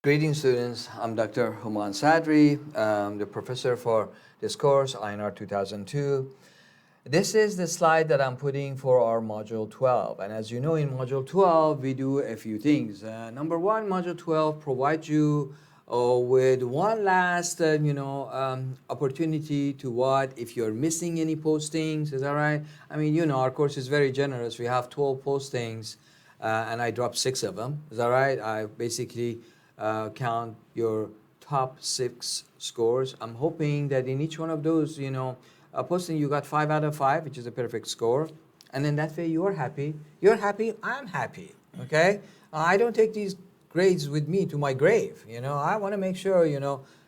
Greetings, students. I'm Dr. Human Sadri, the professor for this course, INR 2002. This is the slide that I'm putting for our Module 12. And as you know, in Module 12, we do a few things. Number one, Module 12 provides you with one last, opportunity to what if you're missing any postings. Is that right? I mean, our course is very generous. We have 12 postings, and I dropped 6 of them. Is that right? I basically count your top 6 scores. I'm hoping that in each one of those, posting you got 5 out of 5, which is a perfect score. And then that way you're happy. You're happy, I'm happy. Okay? I don't take these grades with me to my grave. I want to make sure,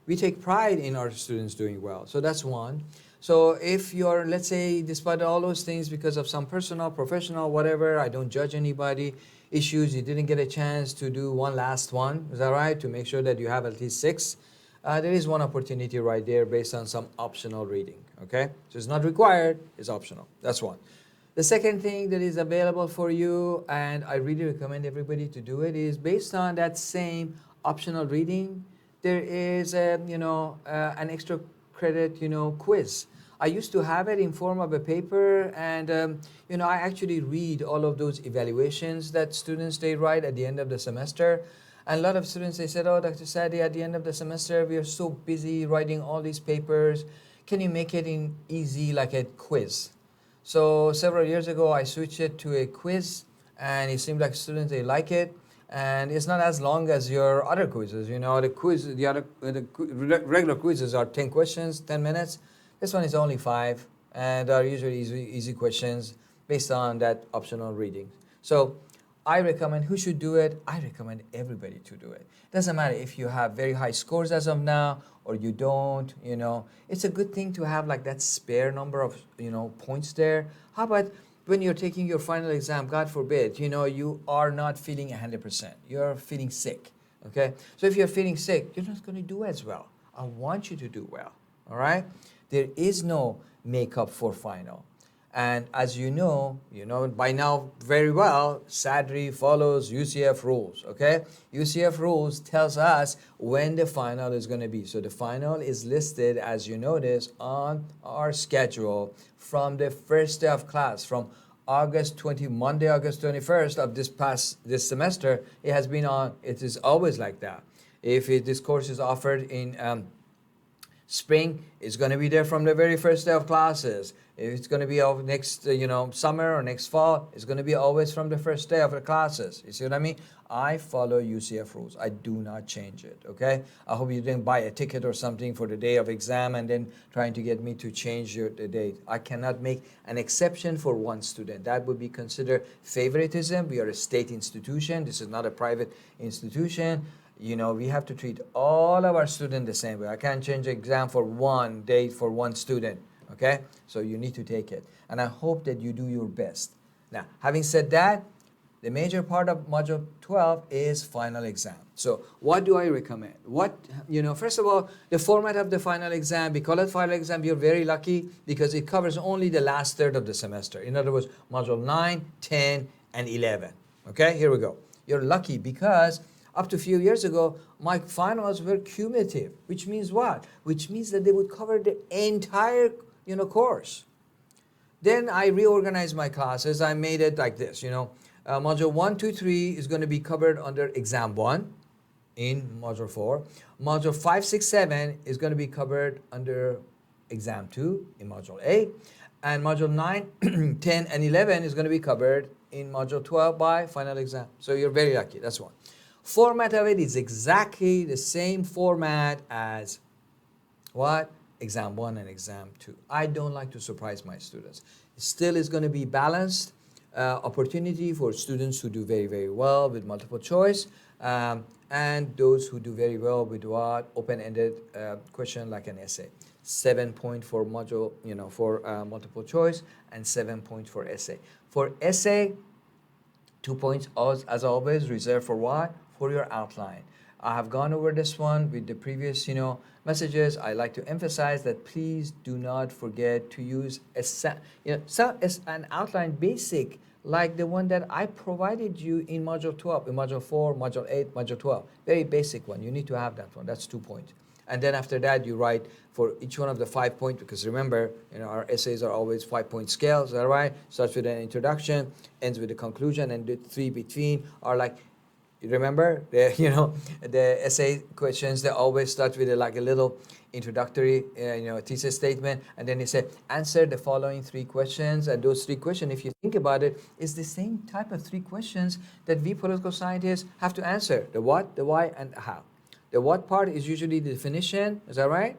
we take pride in our students doing well. So that's one. So if you're, let's say, despite all those things, because of some personal, professional, whatever, I don't judge anybody, issues, you didn't get a chance to do one last one, is that right? To make sure that you have at least 6. There is one opportunity right there based on some optional reading, okay? So it's not required, it's optional. That's one. The second thing that is available for you, and I really recommend everybody to do it, is based on that same optional reading, there is an extra credit, quiz. I used to have it in form of a paper, and I actually read all of those evaluations that students they write at the end of the semester. And a lot of students they said, "Oh, Dr. Sadi, at the end of the semester we are so busy writing all these papers. Can you make it in easy like a quiz?" So several years ago I switched it to a quiz, and it seemed like students they like it. And it's not as long as your other quizzes. The regular quizzes are 10 questions, 10 minutes. This one is only 5, and are usually easy questions based on that optional reading. So I recommend who should do it. I recommend everybody to do it. Doesn't matter if you have very high scores as of now or you don't, It's a good thing to have like that spare number of, points there. How about when you're taking your final exam, God forbid, you are not feeling 100%. You're feeling sick, okay? So if you're feeling sick, you're not going to do as well. I want you to do well, all right? There is no makeup for final. And as you know by now very well, SADRI follows UCF rules, okay? UCF rules tells us when the final is going to be. So the final is listed, as you notice, on our schedule from the first day of class, from Monday, August 21st of this semester. It is always like that. If this course is offered in spring, it's going to be there from the very first day of classes. If it's going to be of next, summer or next fall, it's going to be always from the first day of the classes. You see what I mean? I follow UCF rules. I do not change it, okay? I hope you didn't buy a ticket or something for the day of exam and then trying to get me to change the date. I cannot make an exception for one student. That would be considered favoritism. We are a state institution. This is not a private institution. We have to treat all of our students the same way. I can't change the exam for one date for one student, okay? So you need to take it. And I hope that you do your best. Now, having said that, the major part of Module 12 is final exam. So what do I recommend? First of all, the format of the final exam, we call it final exam. You're very lucky because it covers only the last third of the semester. In other words, Module 9, 10, and 11. Okay, here we go. You're lucky because up to a few years ago, my finals were cumulative, which means what? Which means that they would cover the entire, course. Then I reorganized my classes. I made it like this, Module 1, 2, 3 is going to be covered under Exam 1 in Module 4. Module 5, 6, 7 is going to be covered under Exam 2 in Module 8. And Module 9, 10, and 11 is going to be covered in Module 12 by final exam. So you're very lucky. That's one. Format of it is exactly the same format as what? Exam 1 and Exam 2. I don't like to surprise my students. It still is going to be balanced opportunity for students who do very, very well with multiple choice and those who do very well with what? Open-ended question like an essay. 7 point for module, for multiple choice and 7 points for essay. For essay, 2 points as always reserved for what? For your outline. I have gone over this one with the previous, messages. I like to emphasize that please do not forget to use an outline basic like the one that I provided you in Module 12, in Module 4, Module 8, Module 12. Very basic one. You need to have that one. That's 2 points. And then after that, you write for each one of the 5 points, because remember, our essays are always 5-point scales, all right? Starts with an introduction, ends with a conclusion, and the 3 between are like, you remember, the essay questions, they always start with like a little introductory, thesis statement, and then you say, answer the following 3 questions, and those 3 questions, if you think about it, is the same type of 3 questions that we political scientists have to answer: the what, the why, and the how. The what part is usually the definition, is that right?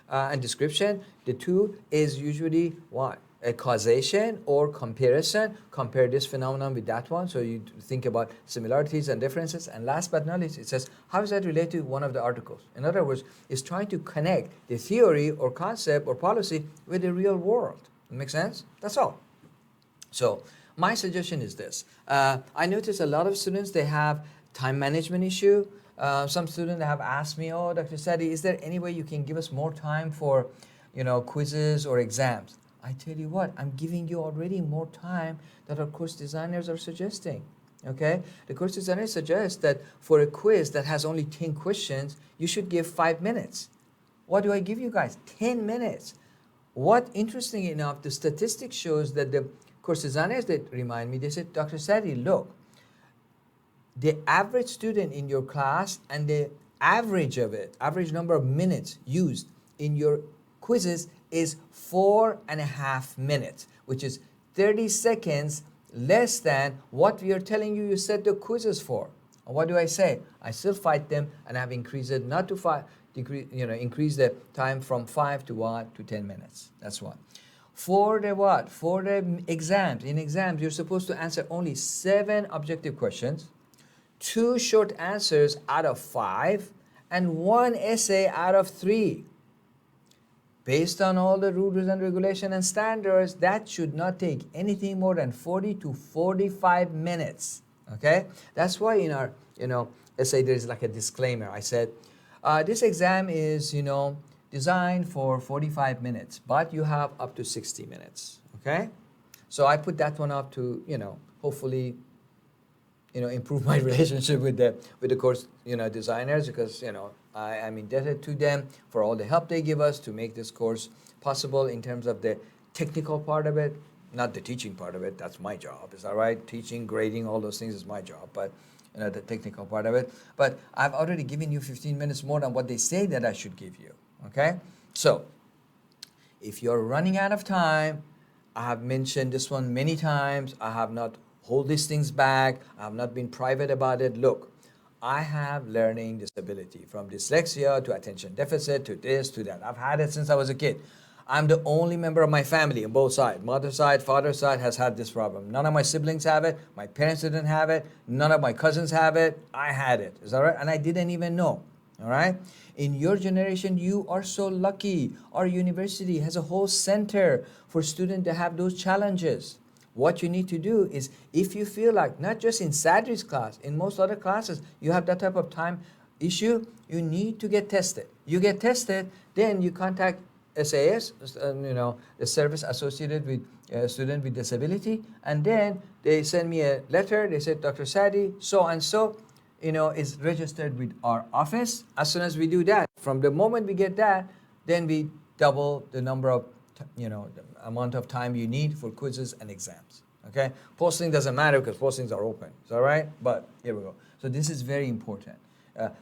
And description. The 2 is usually what? A causation or comparison. Compare this phenomenon with that one. So you think about similarities and differences. And last but not least, it says, how is that related to one of the articles? In other words, it's trying to connect the theory or concept or policy with the real world. Make sense? That's all. So my suggestion is this. I notice a lot of students, they have time management issue. Some students have asked me, oh, Dr. Sadi, is there any way you can give us more time for, quizzes or exams? I tell you what, I'm giving you already more time that our course designers are suggesting. Okay? The course designers suggest that for a quiz that has only 10 questions, you should give 5 minutes. What do I give you guys? 10 minutes. What, interesting enough, the statistics shows that the course designers that remind me, they said, Dr. Sadi, look, the average student in your class and the average of it, average number of minutes used in your quizzes is 4.5 minutes, which is 30 seconds less than what we are telling you set the quizzes for. And what do I say? I still fight them, and I've increased it not to 5, increase the time from 5 to what? To 10 minutes. That's one. For the what? For the exams. In exams, you're supposed to answer only 7 objective questions, 2 short answers out of 5, and 1 essay out of 3. Based on all the rules and regulation and standards, that should not take anything more than 40 to 45 minutes. Okay? That's why in our, essay there is like a disclaimer. I said, this exam is, designed for 45 minutes, but you have up to 60 minutes. Okay? So I put that one up to, hopefully, improve my relationship with the course, designers, because, I am indebted to them for all the help they give us to make this course possible in terms of the technical part of it, not the teaching part of it. That's my job. Is that right? Teaching, grading, all those things is my job, but the technical part of it. But I've already given you 15 minutes more than what they say that I should give you. Okay? So if you're running out of time, I have mentioned this one many times. I have not hold these things back. I have not been private about it. Look, I have learning disability, from dyslexia to attention deficit to this to that. I've had it since I was a kid. I'm the only member of my family on both sides. Mother's side, father's side has had this problem. None of my siblings have it. My parents didn't have it. None of my cousins have it. I had it. Is that right? And I didn't even know. All right? In your generation, you are so lucky. Our university has a whole center for students to have those challenges. What you need to do is, if you feel like, not just in Sadri's class, in most other classes, you have that type of time issue, you need to get tested. You get tested, then you contact SAS, the service associated with student with disability, and then they send me a letter. They said, Dr. Sadi, so and so, is registered with our office. As soon as we do that, from the moment we get that, then we double the number of the amount of time you need for quizzes and exams. Okay? Posting doesn't matter because postings are open. Is that right? But here we go. So this is very important.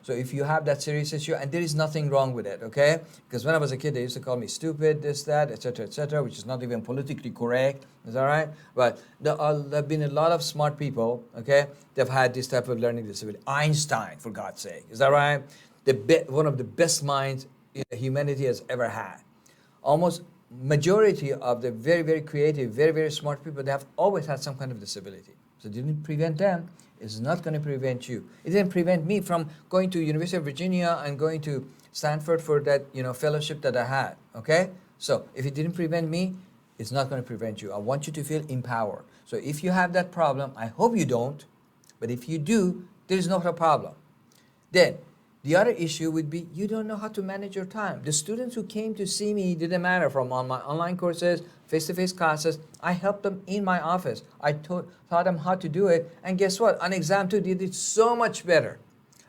So if you have that serious issue, and there is nothing wrong with it, okay? Because when I was a kid, they used to call me stupid, this, that, etc., which is not even politically correct. Is that right? But there have been a lot of smart people, okay, that have had this type of learning disability. Einstein, for God's sake. Is that right? One of the best minds humanity has ever had. Almost majority of the very, very creative, very, very smart people, they have always had some kind of disability. So it didn't prevent them. It's not going to prevent you. It didn't prevent me from going to University of Virginia and going to Stanford for that, fellowship that I had. Okay? So if it didn't prevent me, it's not going to prevent you. I want you to feel empowered. So if you have that problem, I hope you don't, but if you do, there is not a problem. Then The other issue would be you don't know how to manage your time. The students who came to see me, didn't matter from on my online courses, face-to-face classes, I helped them in my office. I taught them how to do it. And guess what? On exam 2, they did so much better.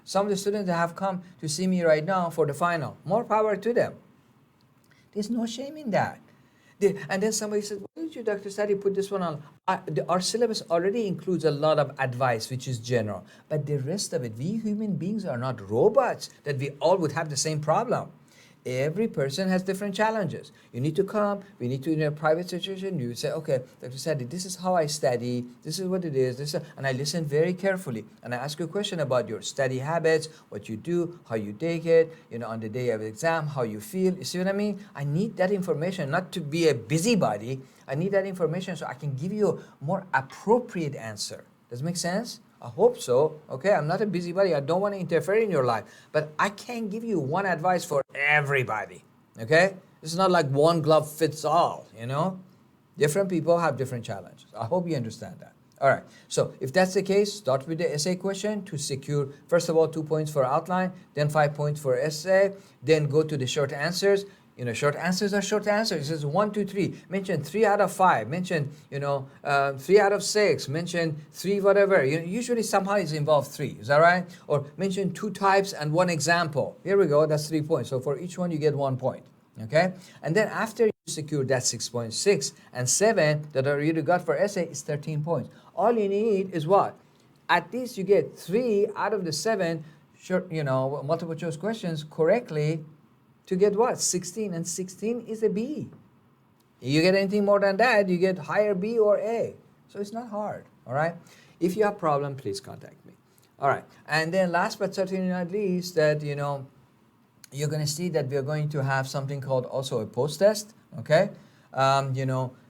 Some of the students that have come to see me right now for the final, more power to them. There's no shame in that. And then somebody says, why did you, Dr. Sadi, put this one on? Our syllabus already includes a lot of advice, which is general. But the rest of it, we human beings are not robots that we all would have the same problem. Every person has different challenges. You need to come, we need to, in a private situation, you say, okay, Dr. Sadi, this is how I study, this is what it is, and I listen very carefully. And I ask you a question about your study habits, what you do, how you take it, on the day of the exam, how you feel. You see what I mean? I need that information, not to be a busybody. I need that information so I can give you a more appropriate answer. Does it make sense? I hope so. Okay, I'm not a busybody. I don't want to interfere in your life. But I can't give you one advice for everybody. Okay? This is not like one glove fits all, Different people have different challenges. I hope you understand that. All right. So if that's the case, start with the essay question to secure, first of all, 2 points for outline, then 5 points for essay, then go to the short answers. Short answers are short answers. It says 1, 2, 3. Mention 3 out of 5. Mention, 3 out of 6. Mention 3 whatever. Usually somehow it's involved 3. Is that right? Or mention 2 types and 1 example. Here we go. That's 3 points. So for each one you get 1 point. Okay? And then after you secure that 6.6 and 7 that I already got for essay is 13 points. All you need is what? At least you get 3 out of the 7 short, multiple choice questions correctly to get what? 16, and 16 is a B. You get anything more than that, you get higher B or A. So it's not hard, all right? If you have problem, please contact me. All right, and then last but certainly not least, that, you're going to see that we're going to have something called also a post-test, okay?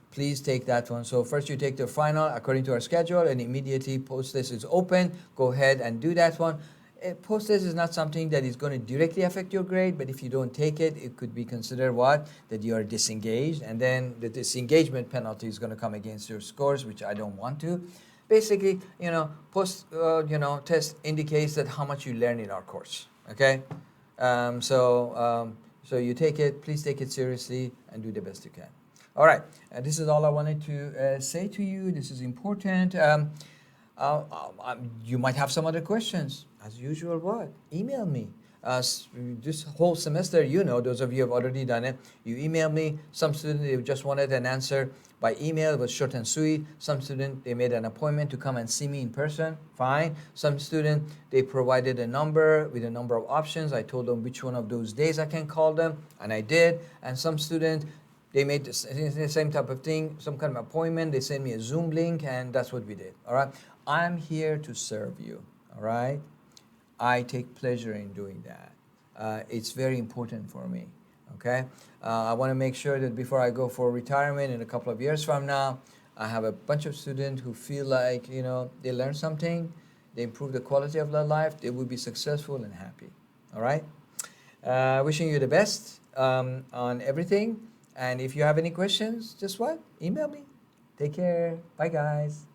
Please take that one. So first you take the final according to our schedule, and immediately post-test is open. Go ahead and do that one. Post-test is not something that is going to directly affect your grade, but if you don't take it, it could be considered what? That you are disengaged, and then the disengagement penalty is going to come against your scores, which I don't want to. Basically, test indicates that how much you learn in our course, okay? So you take it, please take it seriously and do the best you can. All right, this is all I wanted to say to you. This is important. You might have some other questions. As usual, what? Email me. This whole semester, those of you have already done it. You email me. Some students, they just wanted an answer by email. It was short and sweet. Some students, they made an appointment to come and see me in person. Fine. Some students, they provided a number with a number of options. I told them which one of those days I can call them, and I did. And some students, they made the same type of thing, some kind of appointment. They sent me a Zoom link, and that's what we did. All right. I'm here to serve you. All right. I take pleasure in doing that. It's very important for me. Okay. I want to make sure that before I go for retirement in a couple of years from now, I have a bunch of students who feel like they learn something, they improve the quality of their life, they will be successful and happy. All right. Wishing you the best on everything. And if you have any questions, just what? Email me. Take care. Bye, guys.